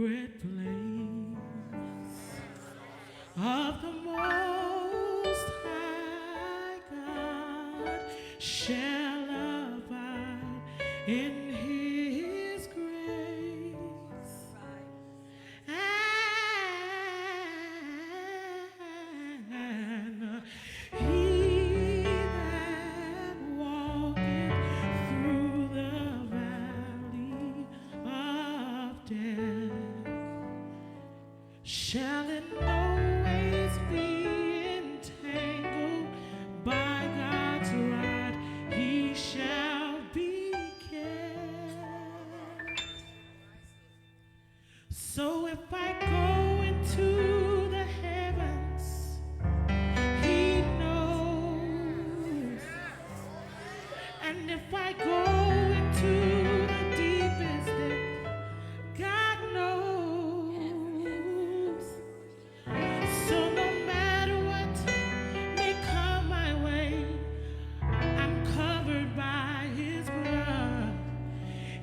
secret place of the Most High God shall abide in His grace. And he that walketh through the valley of death shall in no ways be entangled by God's rod. He shall be kept. So if I go into the heavens, He knows. And if I go into the deepest depth, God knows. So no matter what may come my way, I'm covered by His blood.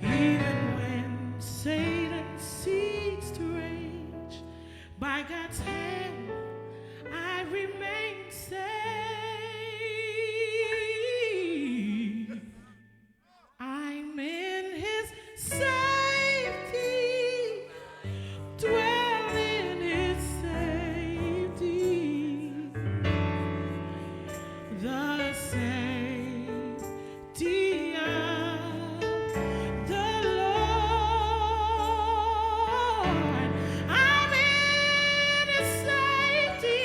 Even when Satan seeks to rage, by God's hand I remain safe. I'm in His safety, dwell in His safety, the safety of the Lord. I'm in His safety,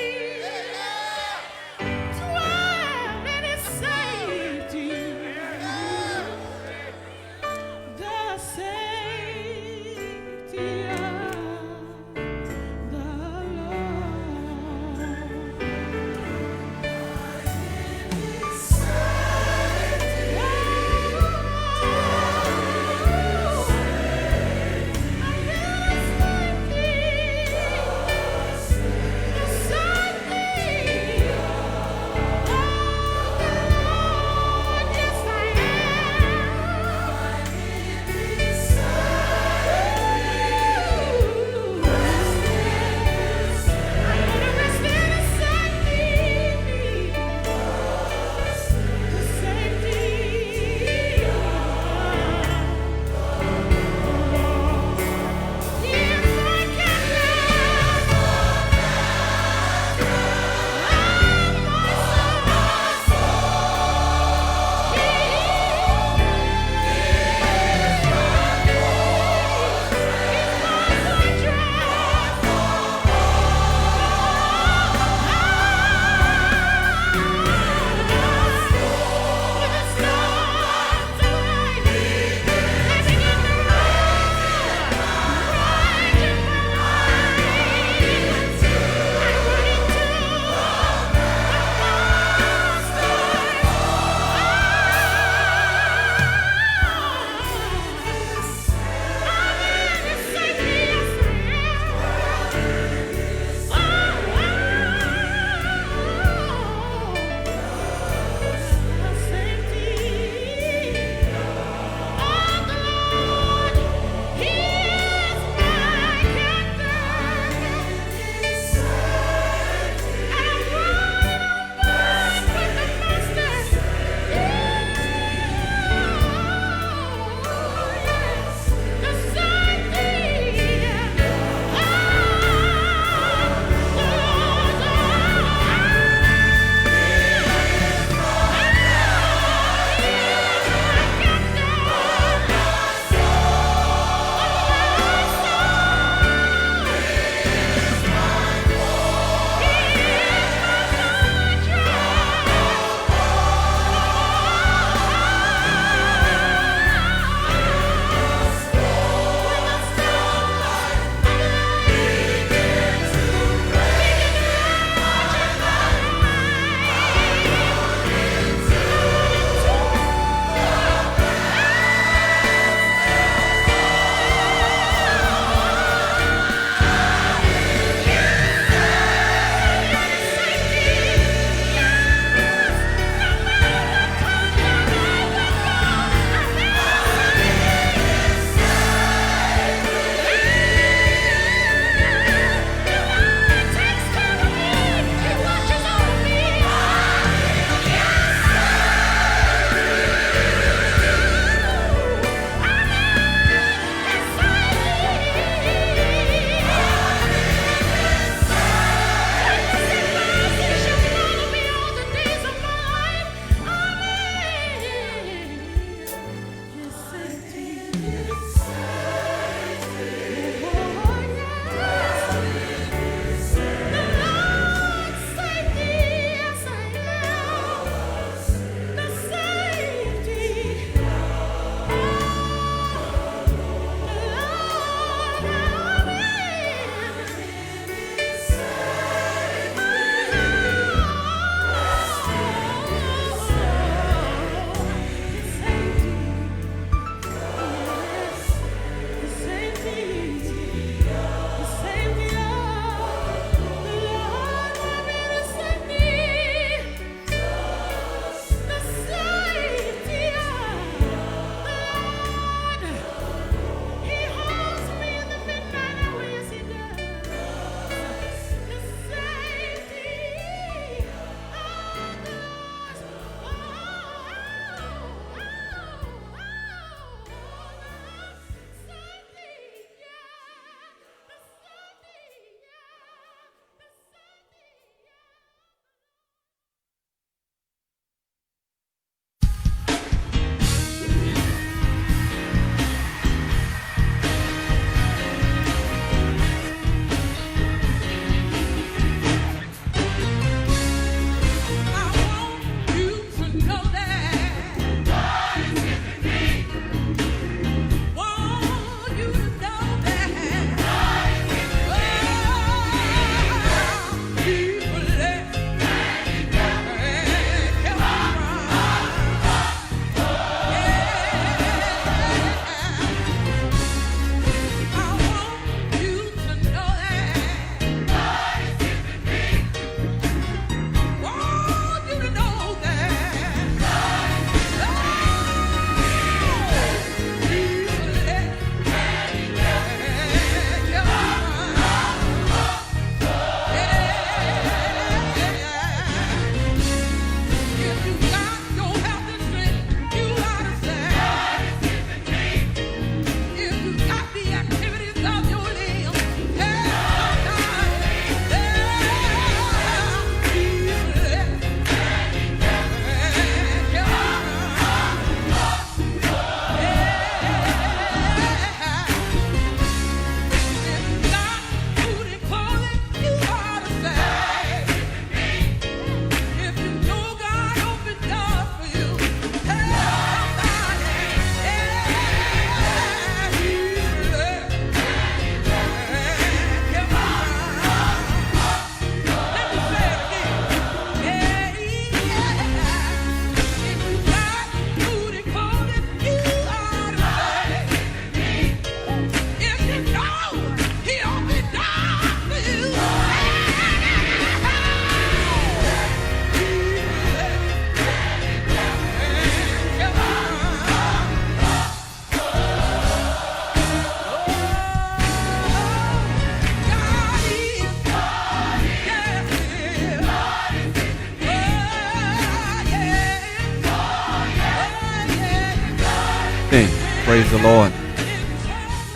Praise the Lord.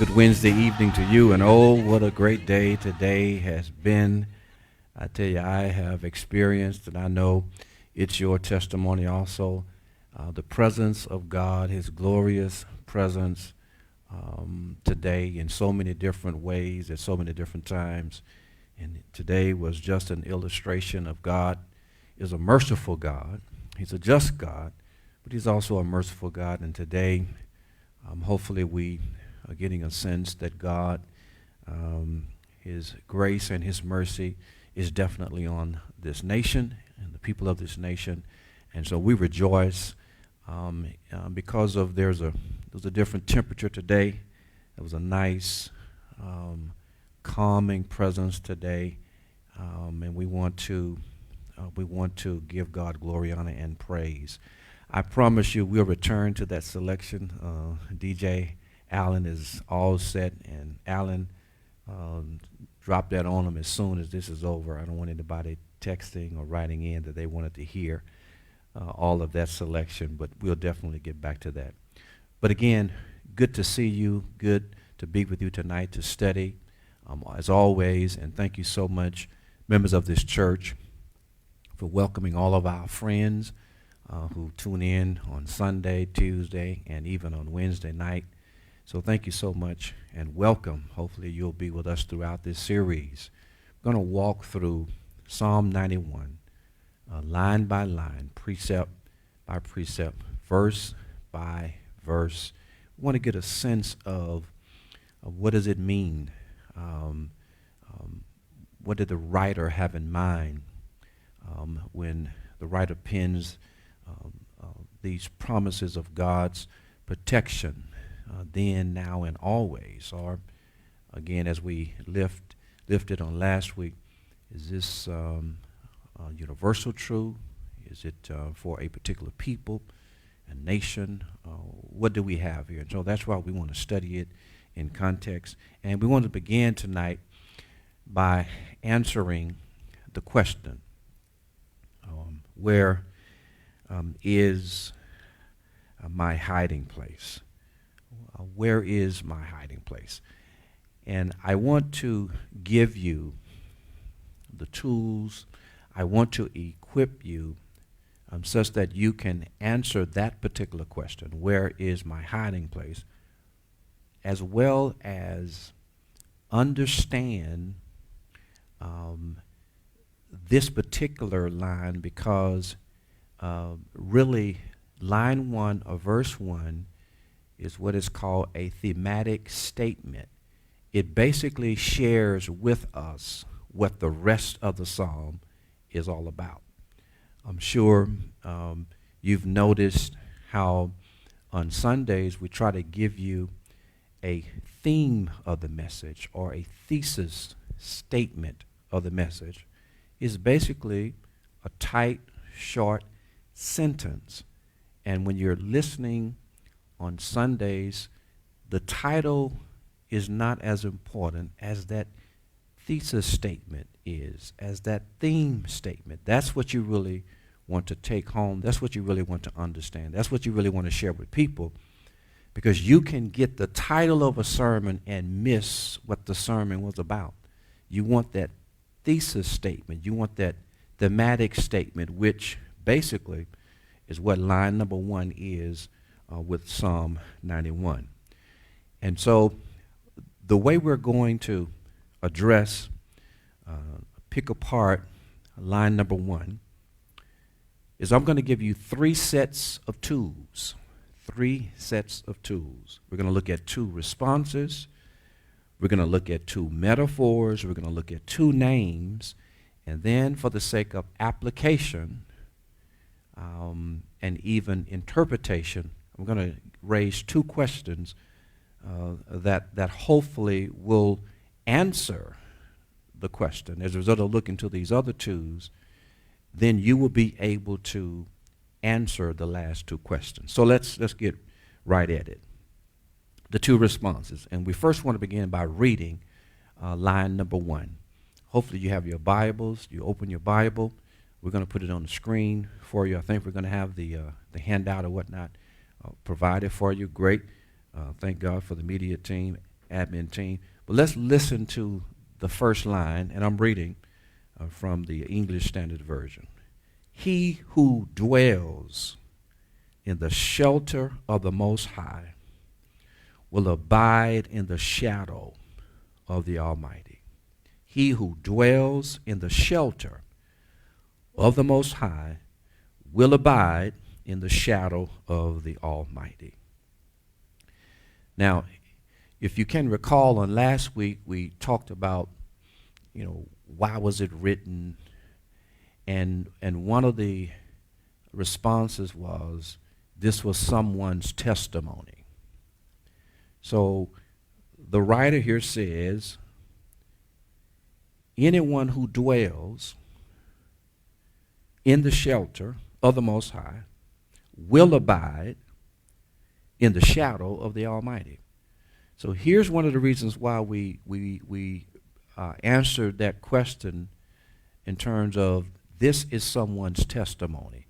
Good Wednesday evening to you, and oh, what a great day today has been. I tell you, I have experienced, and I know it's your testimony also, the presence of God, His glorious presence today in so many different ways at so many different times. And today was just an illustration of God is a merciful God. He's a just God, but He's also a merciful God. And today, hopefully we are getting a sense that God, His grace and His mercy is definitely on this nation and the people of this nation. And so we rejoice because of there's a different temperature today. There was a nice calming presence today, and we want to give God glory, honor, and praise. I promise you we'll return to that selection. DJ Allen is all set, and Allen drop that on him as soon as this is over. I don't want anybody texting or writing in that they wanted to hear all of that selection, but we'll definitely get back to that. But again, good to see you, good to be with you tonight to study, as always, and thank you so much, members of this church, for welcoming all of our friends who tune in on Sunday, Tuesday, and even on Wednesday night. So thank you so much and welcome. Hopefully you'll be with us throughout this series. We're going to walk through Psalm 91, line by line, precept by precept, verse by verse. We want to get a sense of what does it mean? What did the writer have in mind when the writer pens these promises of God's protection then, now, and always? Or, again, as we lifted on last week, is this universal truth? Is it for a particular people, a nation? What do we have here? And so that's why we want to study it in context. And we want to begin tonight by answering the question, where is my hiding place? Where is my hiding place? And I want to give you the tools. I want to equip you such that you can answer that particular question, where is my hiding place, as well as understand this particular line, because really line 1 or verse 1 is what is called a thematic statement. It basically shares with us what the rest of the psalm is all about. I'm sure you've noticed how on Sundays we try to give you a theme of the message or a thesis statement of the message. Is basically a tight, short sentence. And when you're listening on Sundays, the title is not as important as that thesis statement is, as that theme statement. That's what you really want to take home. That's what you really want to understand. That's what you really want to share with people, because you can get the title of a sermon and miss what the sermon was about. You want that thesis statement. You want that thematic statement, which basically is what line number 1 is with Psalm 91. And so the way we're going to address, pick apart line number 1 is I'm going to give you 3 sets of tools. 3 sets of tools. We're going to look at 2 responses. We're going to look at 2 metaphors. We're going to look at 2 names. And then for the sake of application and even interpretation, I'm going to raise 2 questions that hopefully will answer the question. As a result of looking to these other 2s, then you will be able to answer the last 2 questions. So let's get right at it. The 2 responses. And we first want to begin by reading line number 1. Hopefully you have your Bibles. You open your Bible. We're going to put it on the screen for you. I think we're going to have the handout or whatnot provided for you. Great. Thank God for the media team, admin team. But let's listen to the first line, and I'm reading from the English Standard Version. He who dwells in the shelter of the Most High will abide in the shadow of the Almighty. He who dwells in the shelter of the Most High will abide in the shadow of the Almighty. Now, if you can recall, on last week we talked about, why was it written? And one of the responses was, this was someone's testimony. So the writer here says, anyone who dwells in the shelter of the Most High will abide in the shadow of the Almighty. So here's one of the reasons why we answered that question in terms of this is someone's testimony.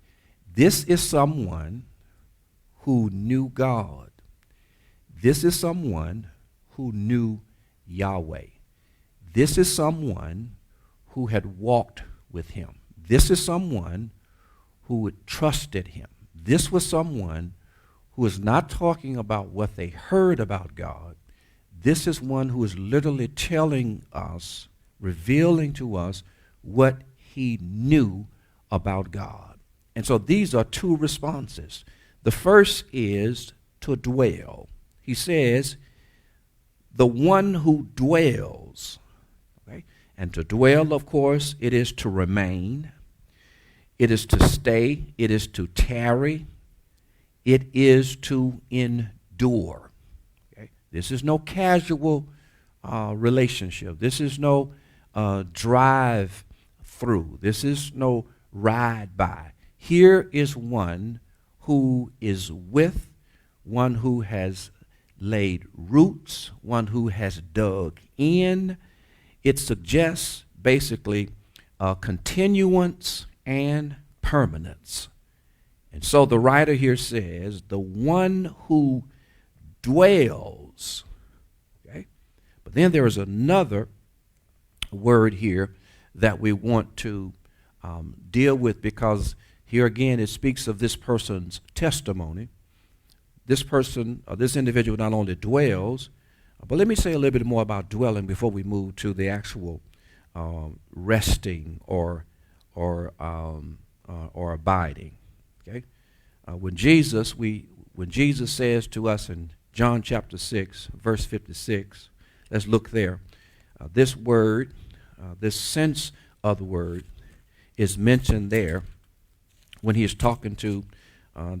This is someone who knew God. This is someone who knew Yahweh. This is someone who had walked with him. This is someone who had trusted him. This was someone who is not talking about what they heard about God. This is one who is literally telling us, revealing to us what he knew about God. And so these are two responses. The first is to dwell. He says, the one who dwells. Okay? And to dwell, of course, it is to remain. It is to stay. It is to tarry. It is to endure. Okay? This is no casual relationship. This is no drive through. This is no ride by. Here is one who is with, one who has laid roots, one who has dug in. It suggests basically continuance and permanence. And so the writer here says, the one who dwells. Okay? But then there is another word here that we want to deal with, because here again it speaks of this person's testimony. This person, this individual not only dwells, but let me say a little bit more about dwelling before we move to the actual resting or abiding. Okay, when Jesus says to us in John chapter 6, verse 56, let's look there. This word, this sense of the word, is mentioned there when he is talking to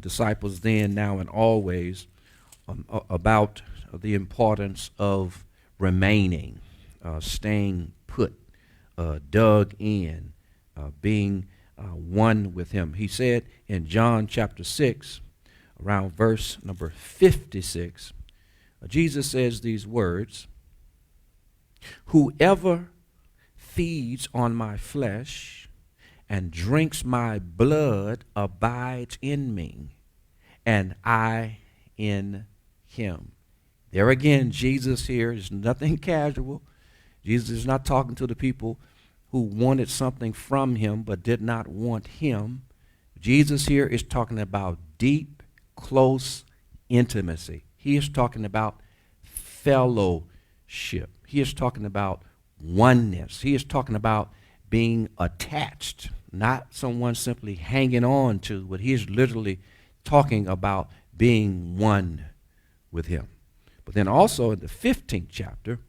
disciples then, now, and always about the importance of remaining, staying put, dug in, being one with him. He said in John chapter 6, around verse number 56, Jesus says these words, "Whoever feeds on my flesh and drinks my blood abides in me, and I in him." There again, Jesus here is nothing casual. Jesus is not talking to the people who wanted something from him but did not want him. Jesus here is talking about deep, close intimacy. He is talking about fellowship. He is talking about oneness. He is talking about being attached, not someone simply hanging on to, but he is literally talking about being one with him. But then also in the 15th chapter,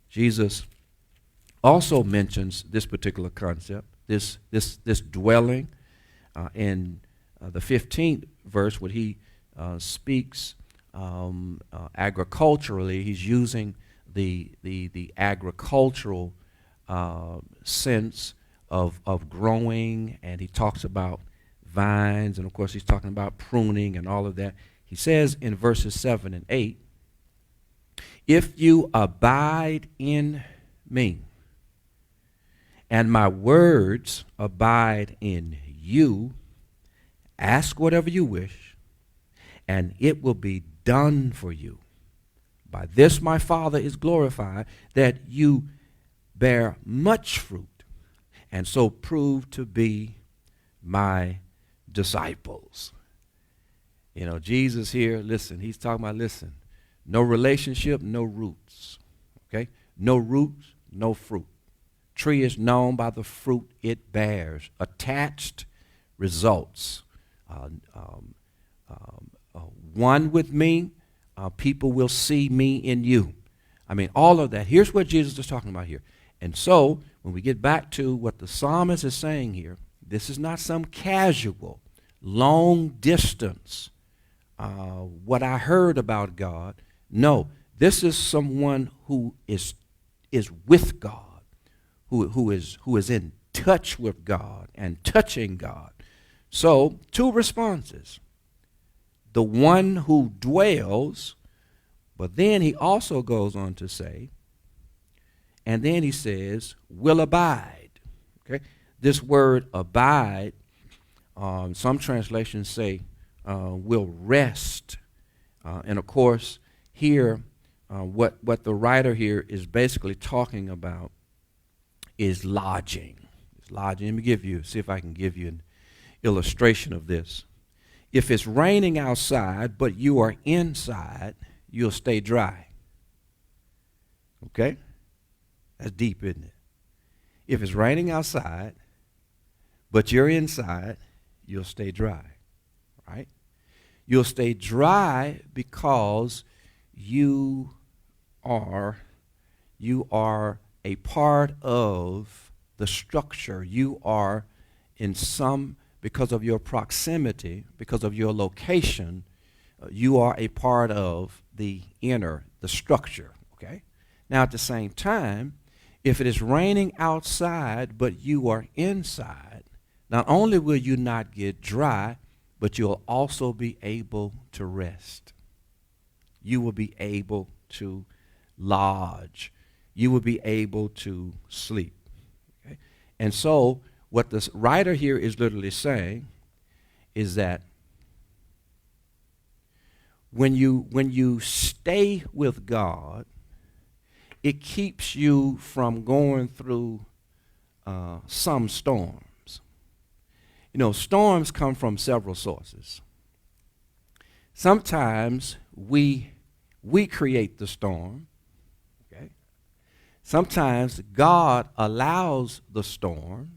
Jesus also mentions this particular concept, this dwelling. In the 15th verse, when he speaks agriculturally, he's using the agricultural sense of growing, and he talks about vines, and of course he's talking about pruning and all of that. He says in verses 7 and 8, "If you abide in me, and my words abide in you, ask whatever you wish, and it will be done for you." By this my Father is glorified, that you bear much fruit, and so prove to be my disciples. You know, Jesus here, listen, he's talking about, listen, no relationship, no roots. Okay? No roots, no fruit. Tree is known by the fruit it bears. Attached results. One with me, people will see me in you. I mean, all of that. Here's what Jesus is talking about here. And so, when we get back to what the psalmist is saying here, this is not some casual, long distance, what I heard about God. No, this is someone who is with God, who is in touch with God and touching God. So, two responses. The one who dwells, but then he also goes on to say, and then he says, will abide. Okay? This word abide, some translations say will rest. And of course, here, what the writer here is basically talking about is lodging. It's lodging. Let me see if I can give you an illustration of this. If it's raining outside, but you are inside, you'll stay dry. Okay? That's deep, isn't it? If it's raining outside, but you're inside, you'll stay dry. Right? You'll stay dry because you are a part of the structure. You are because of your proximity, because of your location, you are a part of the structure, okay? Now, at the same time, if it is raining outside, but you are inside, not only will you not get dry, but you'll also be able to rest. You will be able to lodge. You will be able to sleep. Okay? And so, what the writer here is literally saying is that when you stay with God, it keeps you from going through some storms. You know, storms come from several sources. Sometimes we create the storm. Okay? Sometimes God allows the storm.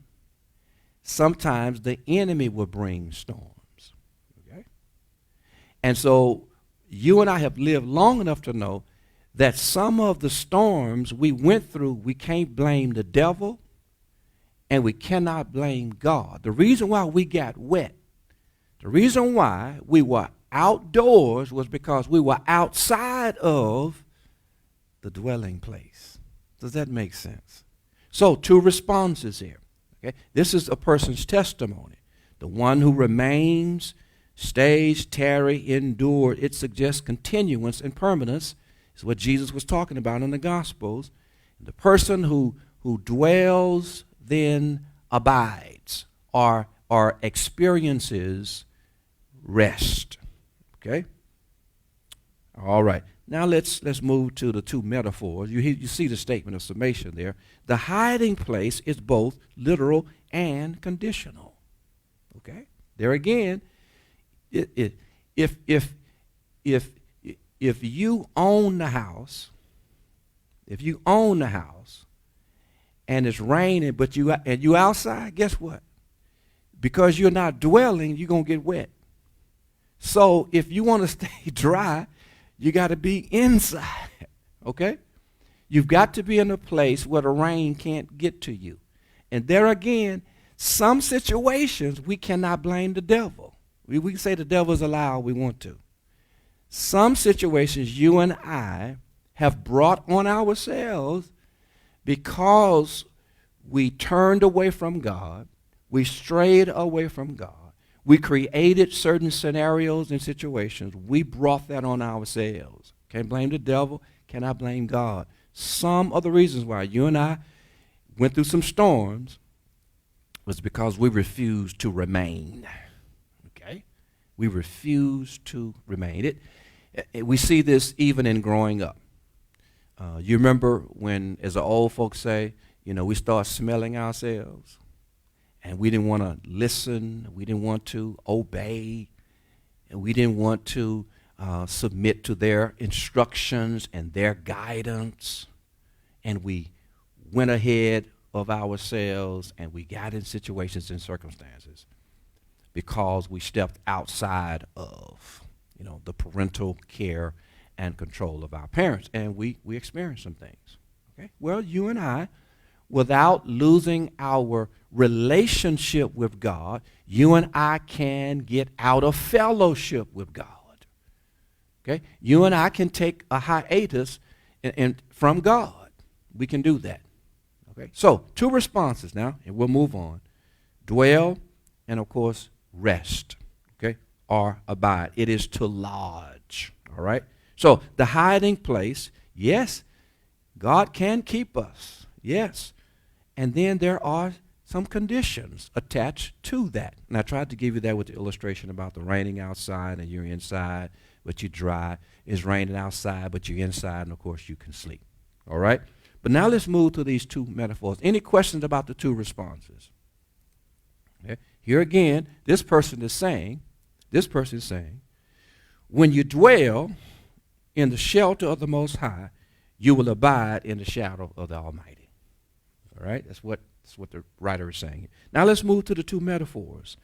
Sometimes the enemy will bring storms. Okay? And so you and I have lived long enough to know that some of the storms we went through, we can't blame the devil and we cannot blame God. The reason why we got wet, the reason why we were outdoors was because we were outside of the dwelling place. Does that make sense? So, two responses here. Okay? This is a person's testimony. The one who remains, stays, tarry, endured. It suggests continuance and permanence. Is what Jesus was talking about in the Gospels. The person who dwells then abides or experiences rest. Okay? All right. Now let's move to the two metaphors. You see the statement of summation there. The hiding place is both literal and conditional. Okay? There again, if you own the house, and it's raining, but you outside, guess what? Because you're not dwelling, you're gonna get wet. So if you want to stay dry, you got to be inside, okay? You've got to be in a place where the rain can't get to you. And there again, some situations we cannot blame the devil. We can say the devil's a lie all we want to. Some situations you and I have brought on ourselves because we turned away from God, we strayed away from God. We created certain scenarios and situations. We brought that on ourselves. Can't blame the devil. Cannot blame God. Some of the reasons why you and I went through some storms was because we refused to remain. Okay? We refused to remain. We see this even in growing up. You remember when, as the old folks say, we start smelling ourselves, and we didn't want to listen, we didn't want to obey, and we didn't want to submit to their instructions and their guidance, and we went ahead of ourselves and we got in situations and circumstances because we stepped outside of the parental care and control of our parents, and we experienced some things. Okay, well, you and I, without losing our relationship with God, you and I can get out of fellowship with God. Okay, you and I can take a hiatus and from God. We can do that. Okay, so 2 responses now, and we'll move on. Dwell, and of course, rest. Okay, or abide. It is to lodge. All right. So the hiding place, yes, God can keep us. Yes, and then there are some conditions attached to that. And I tried to give you that with the illustration about the raining outside and you're inside, but you're dry. It's raining outside, but you're inside, and of course you can sleep. All right. But now let's move to these 2 metaphors. Any questions about the 2 responses? Okay. Here again, this person is saying, when you dwell in the shelter of the Most High, you will abide in the shadow of the Almighty. All right? That's what the writer is saying. Now let's move to the 2 metaphors.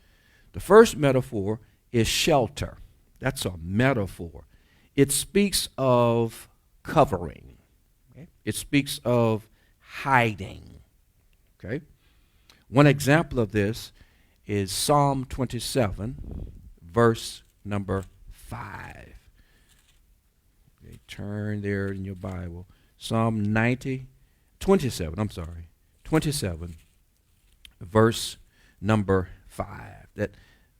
The first metaphor is shelter. That's a metaphor. It speaks of covering. Okay? It speaks of hiding. Okay? One example of this is Psalm 27, verse number 5. Okay, turn there in your Bible. Psalm 27, verse number 5. That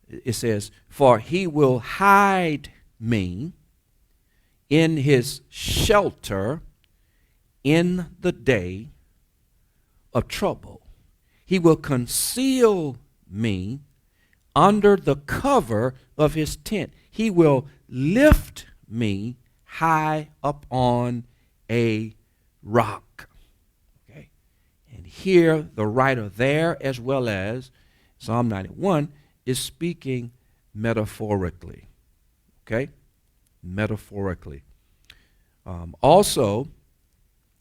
it says, "For he will hide me in his shelter in the day of trouble. He will conceal me under the cover of his tent. He will lift me high up on a rock." Okay. And here the writer there, as well as Psalm 91, is speaking metaphorically. Okay? Metaphorically. Also,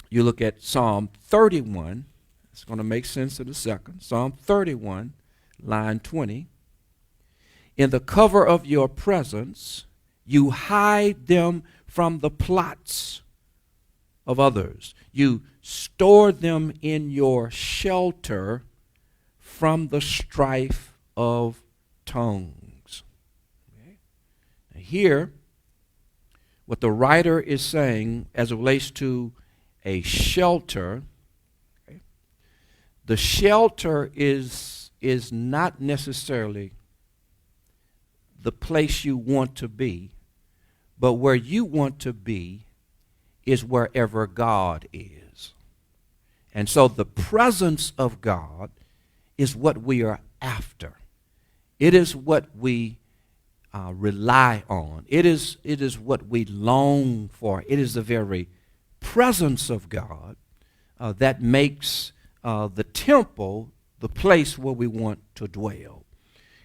you look at Psalm 31. It's going to make sense in a second. Psalm 31, line 20. "In the cover of your presence, you hide them from the plots of others. You store them in your shelter from the strife of tongues." Okay. Now here, what the writer is saying as it relates to a shelter, okay, the shelter is not necessarily the place you want to be, but where you want to be is wherever God is. And so the presence of God is what we are after. It is what we rely on. It is what we long for. It is the very presence of God that makes the temple the place where we want to dwell.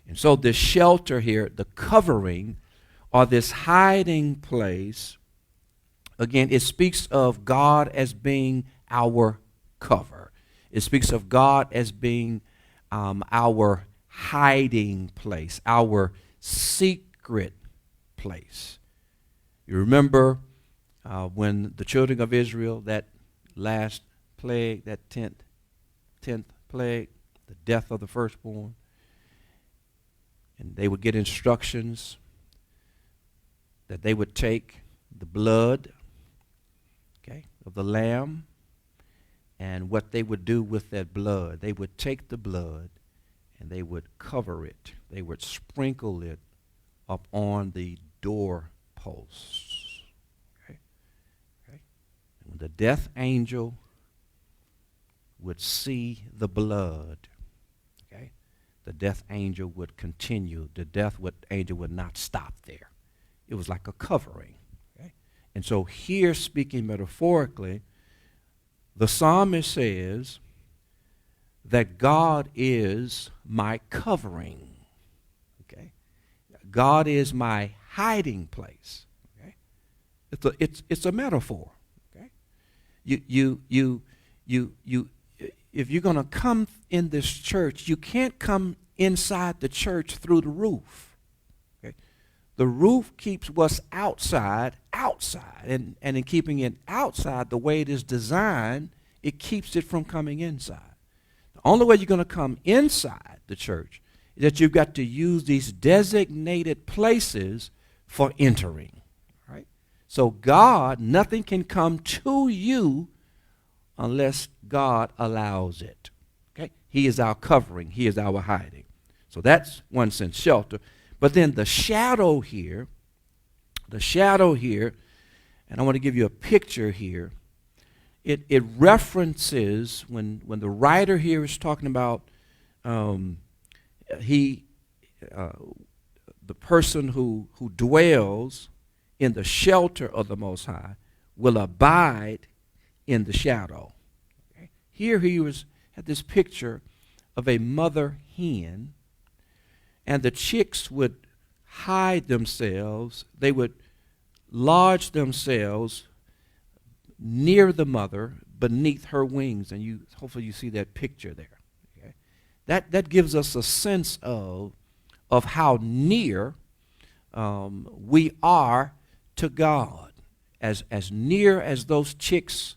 And so this shelter here, the covering, or this hiding place, again, it speaks of God as being our cover. It speaks of God as being our hiding place, our secret place. You remember when the children of Israel, that last plague, that 10th plague, the death of the firstborn, and they would get instructions that they would take the blood, okay, of the lamb, and what they would do with that blood. They would take the blood and they would cover it. They would sprinkle it up on the doorposts. Okay? Okay? And when the death angel would see the blood, okay, the death angel would continue. The angel would not stop there. It was like a covering. Okay? And so here, speaking metaphorically, the psalmist says that God is my covering. Okay? God is my hiding place. Okay? It's a metaphor. Okay? If you're going to come in this church, you can't come inside the church through the roof. Okay? The roof keeps what's outside, and in keeping it outside the way it is designed, it keeps it from coming inside. The only way you're going to come inside the church is that you've got to use these designated places for entering. Right? So God, nothing can come to you unless God allows it. Okay? He is our covering. He is our hiding. So that's one sense, shelter. But then the shadow here, and I want to give you a picture here. It references, when the writer here is talking about the person who dwells in the shelter of the Most High will abide in the shadow. Okay? Here he had this picture of a mother hen, and the chicks would hide themselves. They would lodge themselves near the mother, beneath her wings, and hopefully you see that picture there. Okay? That gives us a sense of how near we are to God, as near as those chicks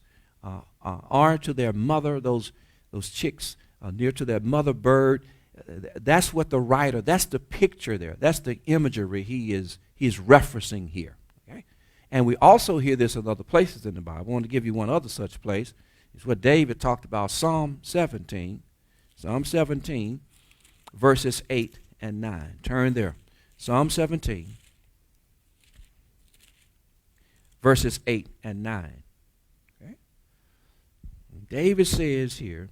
are to their mother. Those chicks are near to their mother bird. That's what the writer. That's the picture there. That's the imagery he's referencing here. And we also hear this in other places in the Bible. I want to give you one other such place. It's what David talked about, Psalm 17. Psalm 17, verses 8 and 9. Turn there. Psalm 17, verses 8 and 9. Okay? David says here,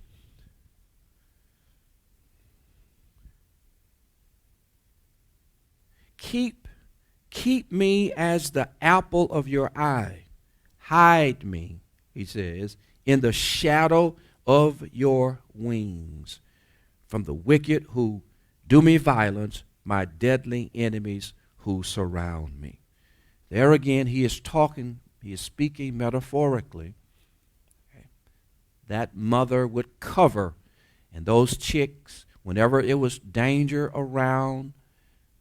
Keep me as the apple of your eye. Hide me, he says, in the shadow of your wings, from the wicked who do me violence, my deadly enemies who surround me. There again, he is speaking metaphorically. Okay? That mother would cover, and those chicks, whenever it was danger around,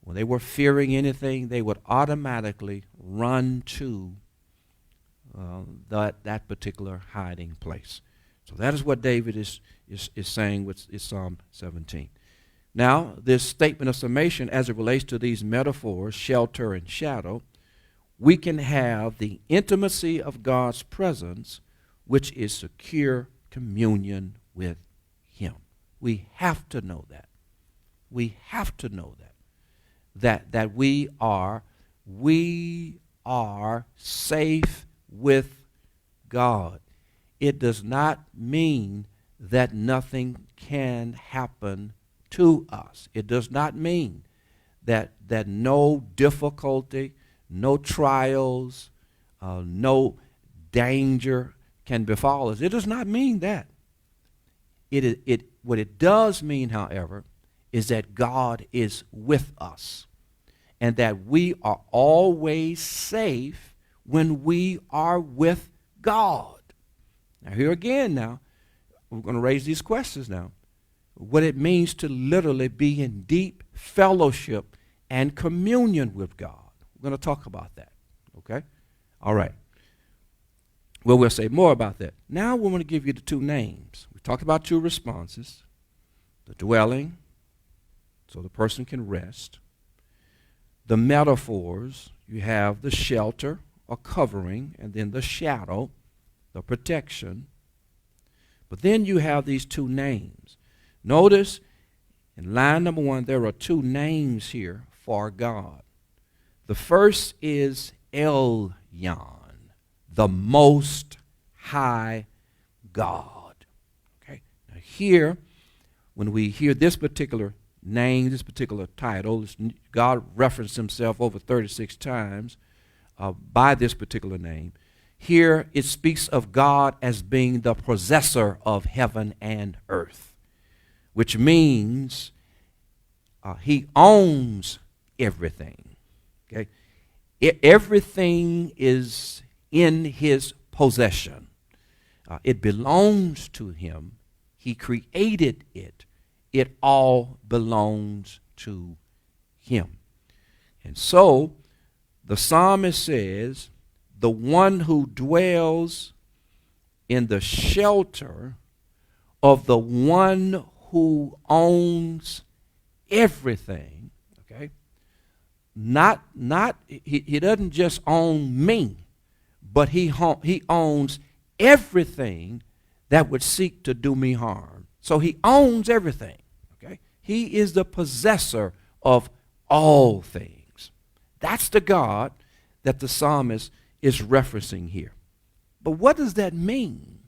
when they were fearing anything, they would automatically run to that particular hiding place. So that is what David is saying with Psalm 17. Now, this statement of summation, as it relates to these metaphors, shelter and shadow, we can have the intimacy of God's presence, which is secure communion with Him. We have to know that. We have to know that. That we are safe with God. It does not mean that nothing can happen to us. It does not mean that no difficulty, no trials, no danger can befall us. It does not mean that. What it does mean, however, is that God is with us, and that we are always safe when we are with God. Now here again we're going to raise these questions now. What it means to literally be in deep fellowship and communion with God. We're going to talk about that, okay? All right. Well, we'll say more about that. Now we're going to give you the two names. We talked about two responses, the dwelling, so the person can rest. The metaphors, you have the shelter or covering, and then the shadow, the protection. But then you have these two names. Notice in line number 1, there are two names here for God. The first is Elyon, the Most High God. Okay. Now here, when we hear this particular name, this particular title, God referenced himself over 36 times. by this particular name. Here it speaks of God as being the possessor of heaven and earth, which means he owns everything. Okay? Everything is in his possession. It belongs to him. He created it. It all belongs to him. And so the psalmist says, the one who dwells in the shelter of the one who owns everything, okay? He doesn't just own me, but he owns everything that would seek to do me harm. So he owns everything, okay? He is the possessor of all things. That's the God that the psalmist is referencing here. But what does that mean?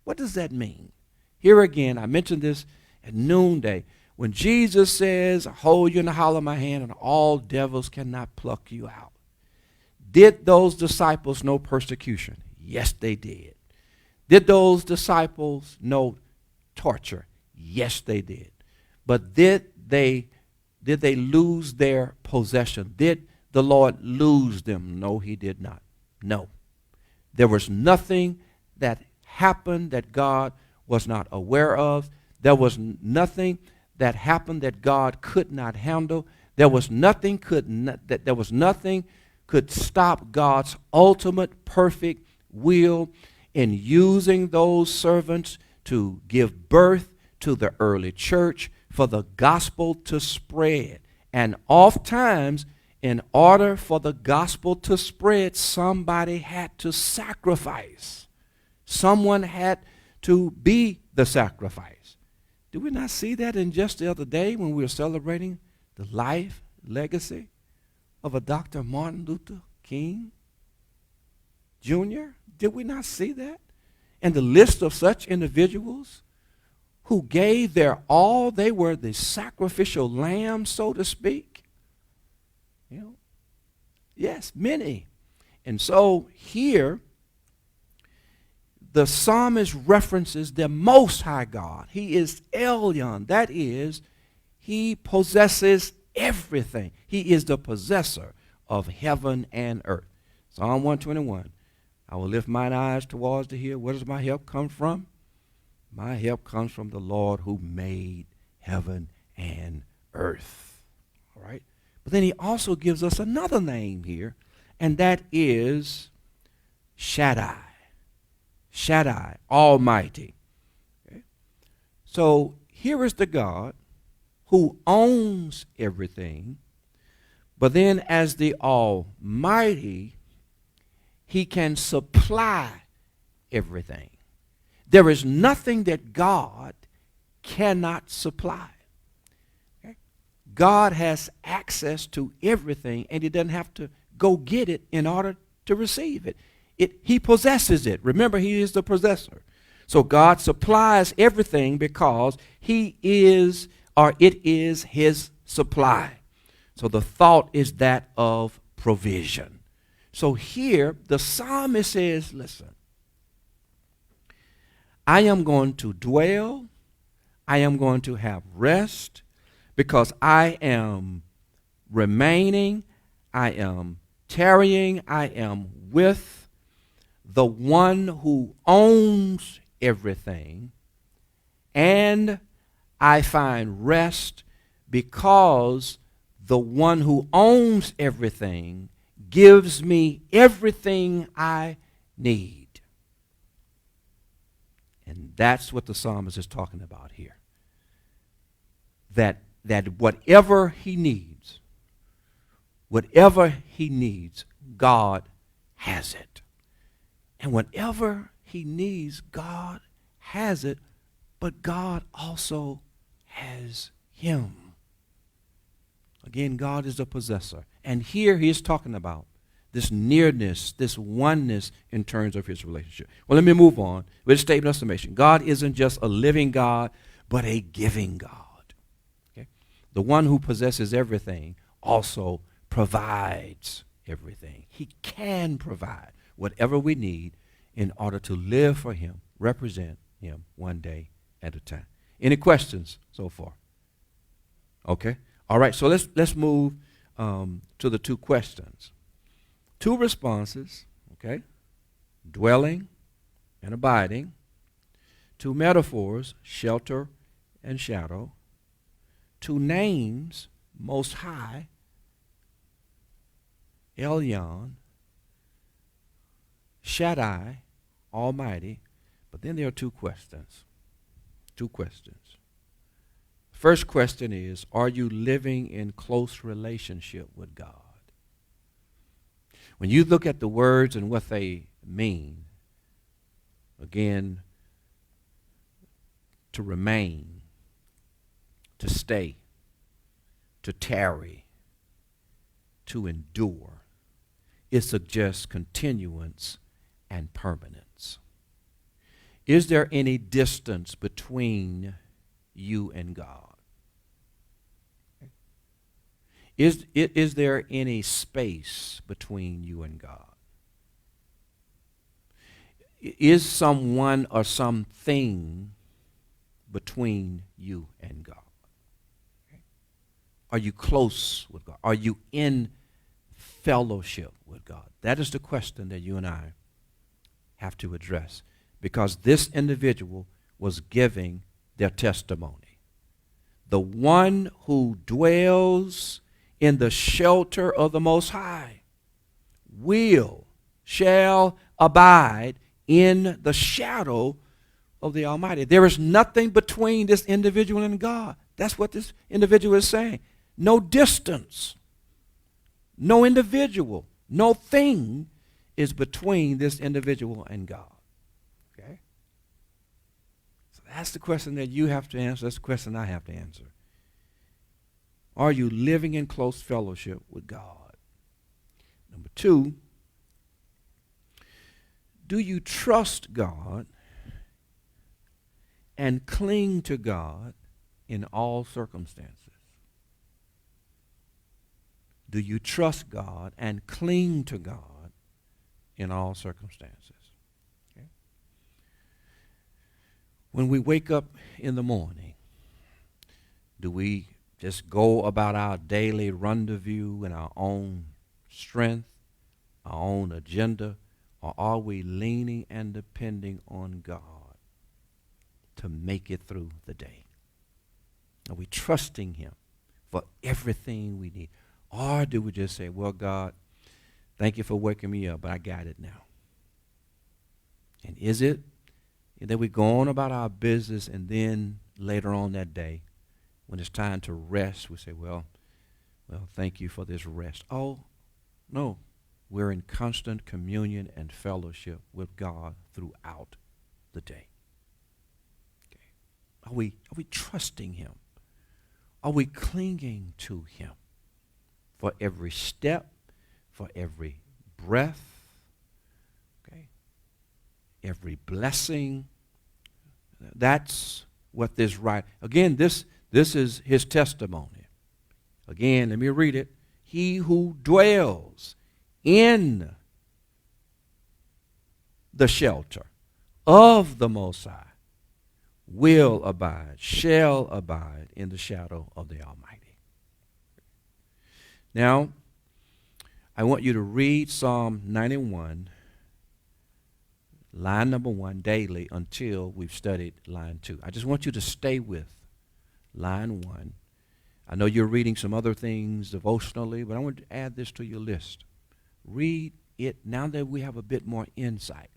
What does that mean? Here again, I mentioned this at noonday, when Jesus says, I hold you in the hollow of my hand and all devils cannot pluck you out. Did those disciples know persecution? Yes, they did. Did those disciples know torture? Yes, they did. But did they lose their possession? Did the Lord lose them? No, he did not. No. There was nothing that happened that God was not aware of. There was nothing that happened that God could not handle. There was nothing could stop God's ultimate perfect will in using those servants to give birth to the early church, for the gospel to spread. And oftentimes, in order for the gospel to spread, somebody had to sacrifice. Someone had to be the sacrifice. Did we not see that in just the other day when we were celebrating the life, legacy of a Dr. Martin Luther King Jr.? Did we not see that? And the list of such individuals who gave their all, they were the sacrificial lamb, so to speak. You know, yes, many. And so here, the psalmist references the Most High God. He is Elyon. That is, he possesses everything. He is the possessor of heaven and earth. Psalm 121. I will lift mine eyes towards the hill. Where does my help come from? My help comes from the Lord who made heaven and earth. All right? But then he also gives us another name here, and that is Shaddai. Shaddai, Almighty. Okay? So here is the God who owns everything, but then as the Almighty, he can supply everything. There is nothing that God cannot supply. Okay? God has access to everything, and he doesn't have to go get it in order to receive it. He possesses it. Remember, he is the possessor. So God supplies everything because he is, or it is his supply. So the thought is that of provision. So here, the psalmist says, listen, I am going to dwell, I am going to have rest, because I am remaining, I am tarrying, I am with the one who owns everything, and I find rest because the one who owns everything gives me everything I need. And that's what the psalmist is talking about here. That whatever he needs, God has it. And whatever he needs, God has it, but God also has him. Again, God is the possessor. And here he is talking about this nearness, this oneness in terms of his relationship. Well, let me move on with a statement of summation. God isn't just a living God, but a giving God. Okay? The one who possesses everything also provides everything. He can provide whatever we need in order to live for him, represent him one day at a time. Any questions so far? Okay. All right. So let's move to the two questions. Two responses. Okay. Dwelling and abiding. Two metaphors, shelter and shadow. Two names, Most High, Elyon, Shaddai, Almighty. But then there are two questions. Two questions. First question is, are you living in close relationship with God? When you look at the words and what they mean, again, to remain, to stay, to tarry, to endure, it suggests continuance and permanence. Is there any distance between you and God? Is there any space between you and God? Is someone or something between you and God? Are you close with God? Are you in fellowship with God? That is the question that you and I have to address, because this individual was giving their testimony. The one who dwells in the shelter of the Most High shall abide in the shadow of the Almighty. There is nothing between this individual and God. That's what this individual is saying. No distance, no individual, no thing is between this individual and God. Okay? So that's the question that you have to answer. That's the question I have to answer. Are you living in close fellowship with God? Number two, do you trust God and cling to God in all circumstances? Do you trust God and cling to God in all circumstances? Okay. When we wake up in the morning, do we just go about our daily rendezvous in our own strength, our own agenda, or are we leaning and depending on God to make it through the day? Are we trusting him for everything we need? Or do we just say, well, God, thank you for waking me up, but I got it now? And is it that we go on about our business, and then later on that day, when it's time to rest, we say, well, thank you for this rest. Oh, no. We're in constant communion and fellowship with God throughout the day. Okay. Are we trusting him? Are we clinging to him for every step, for every breath, okay, every blessing? That's what this right. Again, this is his testimony. Again, let me read it. He who dwells in the shelter of the Most High shall abide in the shadow of the Almighty. Now, I want you to read Psalm 91, line number 1, daily until we've studied line 2. I just want you to stay with line 1. I know you're reading some other things devotionally, but I want to add this to your list. Read it now that we have a bit more insight.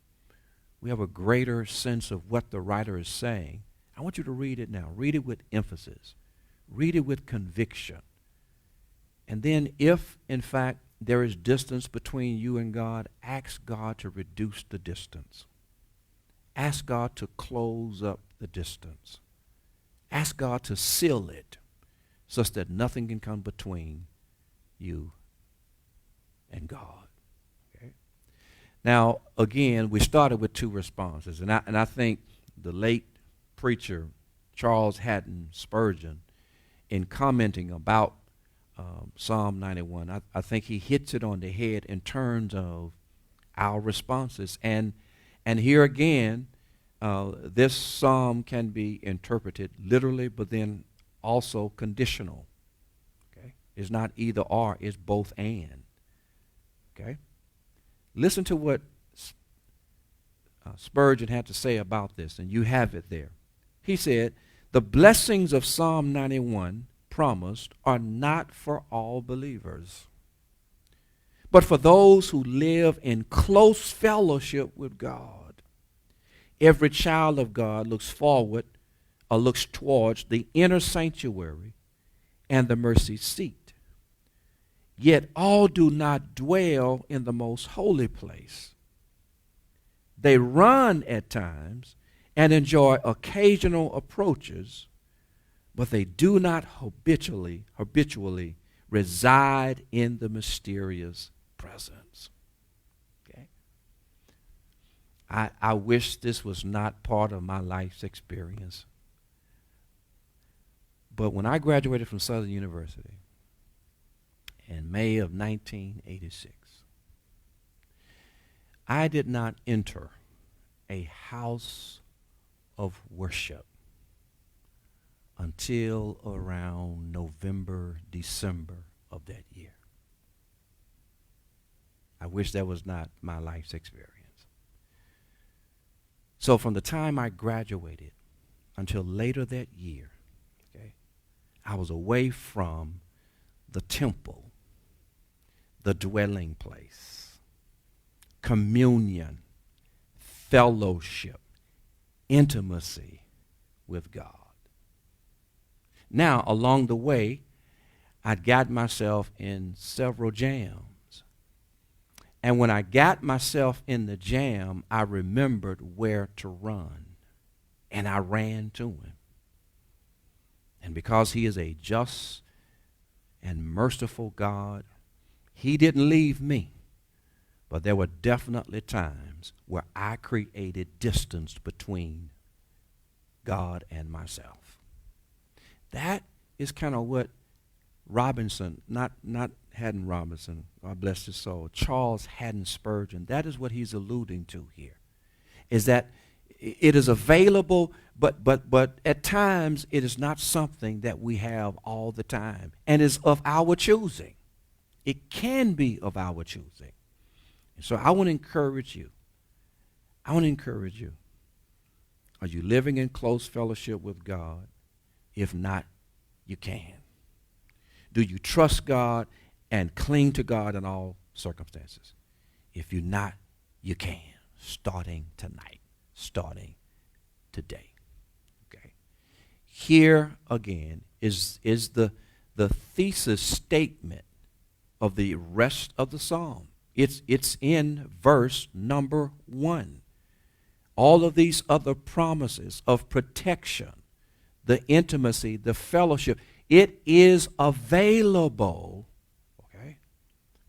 We have a greater sense of what the writer is saying. I want you to read it now. Read it with emphasis. Read it with conviction. And then if, in fact, there is distance between you and God, ask God to reduce the distance. Ask God to close up the distance. Ask God to seal it such that nothing can come between you and God. Okay? Now, again, we started with two responses, and I think the late preacher Charles Haddon Spurgeon, in commenting about Psalm 91. I think he hits it on the head in terms of our responses. And here again, this psalm can be interpreted literally, but then also conditional. Okay, it's not either or; it's both and. Okay, listen to what Spurgeon had to say about this, and you have it there. He said, "The blessings of Psalm 91 promised are not for all believers, but for those who live in close fellowship with God. Every child of God looks forward or looks towards the inner sanctuary and the mercy seat. Yet all do not dwell in the most holy place. They run at times and enjoy occasional approaches, but they do not habitually reside in the mysterious presence." Okay? I wish this was not part of my life's experience. But when I graduated from Southern University in May of 1986, I did not enter a house of worship until around November, December of that year. I wish that was not my life's experience. So from the time I graduated until later that year, okay, I was away from the temple, the dwelling place, communion, fellowship, intimacy with God. Now, along the way, I'd got myself in several jams. And when I got myself in the jam, I remembered where to run. And I ran to him. And because he is a just and merciful God, he didn't leave me. But there were definitely times where I created distance between God and myself. That is kind of what Robinson, not Haddon Robinson, God bless his soul, Charles Haddon Spurgeon, that is what he's alluding to here, is that it is available, but at times it is not something that we have all the time and is of our choosing. It can be of our choosing. So I want to encourage you. Are you living in close fellowship with God? If not, you can. Do you trust God and cling to God in all circumstances? If you're not, you can. Starting tonight. Starting today. Okay. Here again is the thesis statement of the rest of the psalm. It's in verse number 1. All of these other promises of protection, the intimacy, the fellowship, it is available, okay,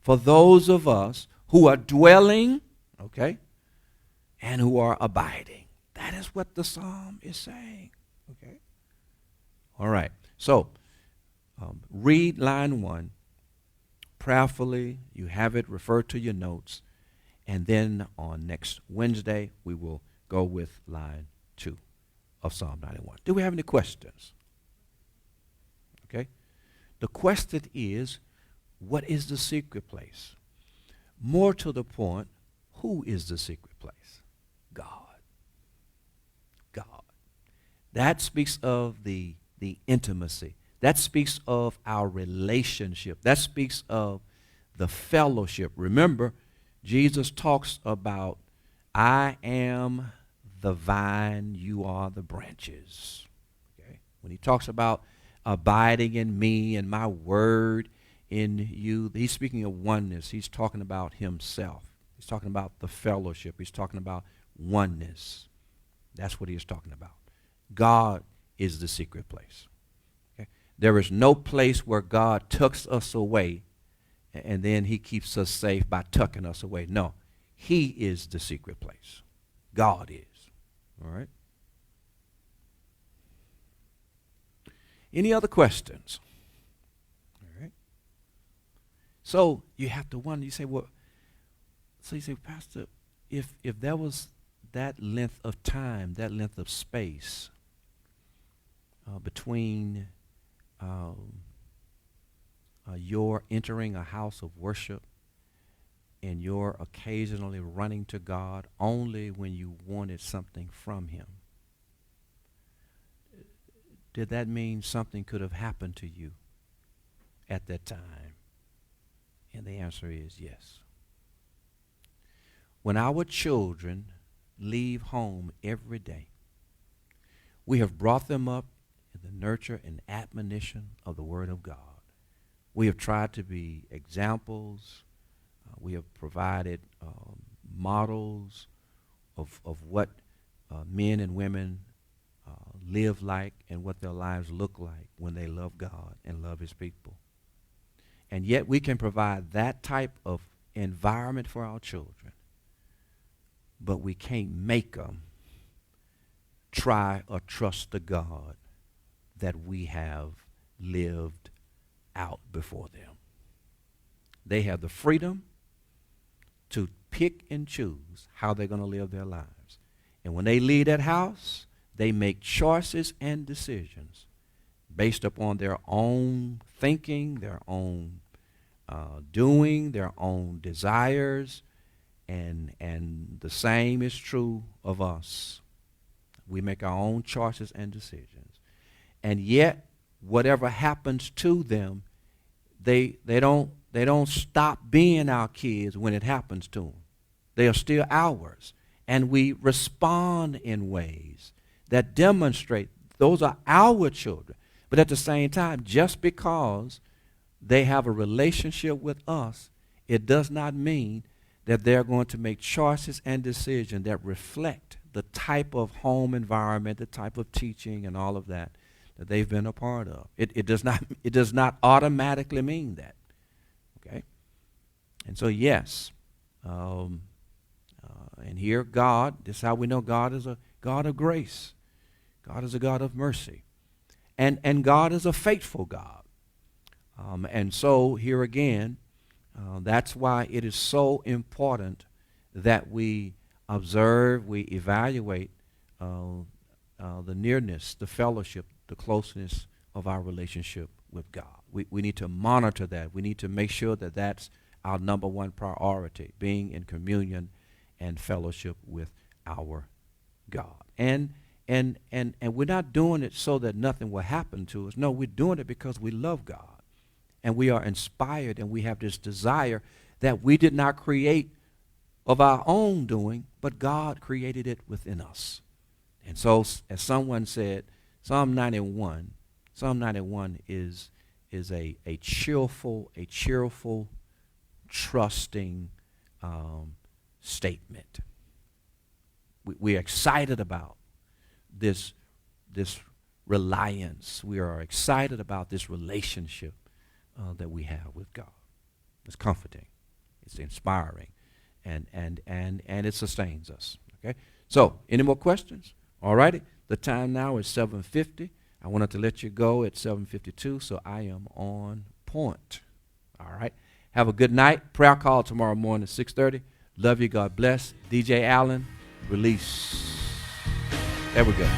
for those of us who are dwelling, okay, and who are abiding. That is what the psalm is saying, okay? All right, so read line 1 prayerfully. You have it, refer to your notes, and then on next Wednesday, we will go with line 2 of Psalm 91. Do we have any questions? Okay. The question is, what is the secret place? More to the point, who is the secret place? God. God. That speaks of the intimacy. That speaks of our relationship. That speaks of the fellowship. Remember, Jesus talks about, I am the vine, you are the branches. Okay? When he talks about abiding in me and my word in you, he's speaking of oneness. He's talking about himself. He's talking about the fellowship. He's talking about oneness. That's what he is talking about. God is the secret place. Okay? There is no place where God tucks us away and then he keeps us safe by tucking us away. No, he is the secret place. God is. All right? Any other questions? All right. So you have to wonder, you say, well, so you say, Pastor, if there was that length of time, that length of space between your entering a house of worship and your occasionally running to God only when you wanted something from him, did that mean something could have happened to you at that time? And the answer is yes. When our children leave home every day, we have brought them up in the nurture and admonition of the Word of God. We have tried to be examples. We have provided models of what men and women live like and what their lives look like when they love God and love his people. And yet we can provide that type of environment for our children, but we can't make them try or trust the God that we have lived out before them. They have the freedom to pick and choose how they're going to live their lives. And when they leave that house, they make choices and decisions based upon their own thinking, their own doing, their own desires, and the same is true of us. We make our own choices and decisions. And yet, whatever happens to them, they don't stop being our kids when it happens to them. They are still ours. And we respond in ways that demonstrate those are our children. But at the same time, just because they have a relationship with us, it does not mean that they're going to make choices and decisions that reflect the type of home environment, the type of teaching and all of that they've been a part of. It does not automatically mean that. Okay? And so yes, and here God, this is how we know God is a God of grace. God is a God of mercy. And God is a faithful God. And so here again, that's why it is so important that we observe, we evaluate the nearness, the fellowship, the closeness of our relationship with God. We need to monitor that. We need to make sure that that's our number one priority, being in communion and fellowship with our God. And we're not doing it so that nothing will happen to us. No, we're doing it because we love God. And we are inspired and we have this desire that we did not create of our own doing, but God created it within us. And so, as someone said, Psalm 91 is a cheerful, trusting statement. We're excited about this reliance. We are excited about this relationship that we have with God. It's comforting. It's inspiring. And it sustains us. Okay? So, any more questions? All righty. The time now is 7:50. I wanted to let you go at 7:52, so I am on point. All right. Have a good night. Prayer call tomorrow morning at 6:30. Love you. God bless. DJ Allen, release. There we go.